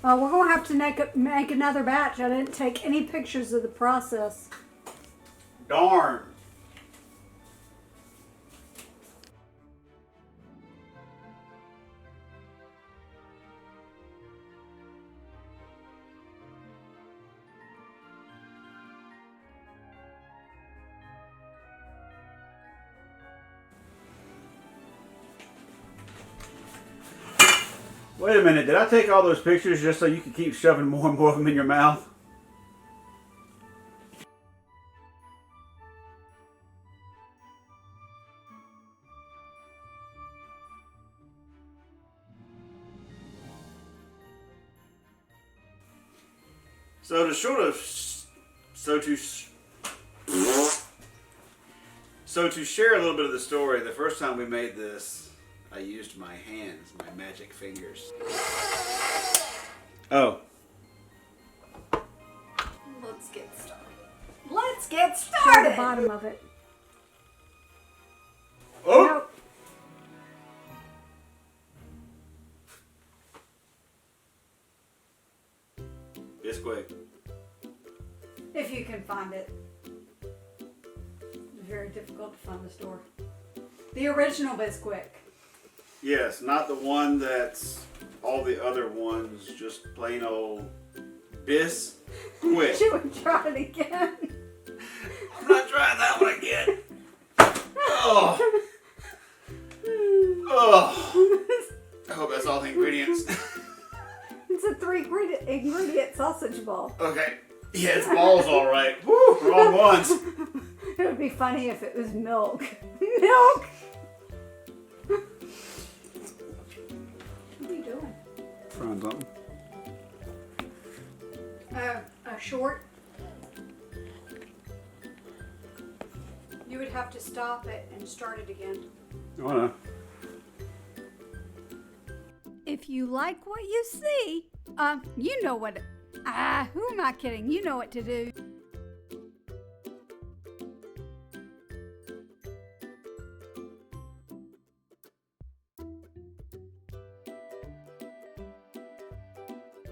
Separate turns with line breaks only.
We're going to have to make another batch. I didn't take any pictures of the process.
Darn. Wait a minute, did I take all those pictures just so you could keep shoving more and more of them in your mouth? So to share a little bit of the story, the first time we made this, I used my hands, my magic fingers. Oh.
Let's get started. Let's get started. Show the bottom of it.
Oh.
Nope.
Bisquick.
If you can find it. It's very difficult to find the store. The original Bisquick.
Yes, not the one that's all the other ones, just plain old Bisquick.
She would try it again.
I'm not trying that one again. Oh. Oh. I hope that's all the ingredients.
It's a 3-ingredient sausage ball.
Okay. Yeah, it's balls all right. Woo, wrong ones.
It would be funny if it was milk. Milk! What are you doing?
Trying something.
A short. You would have to stop it and start it again.
Oh no.
If you like what you see, you know what. Who am I kidding? You know what to do.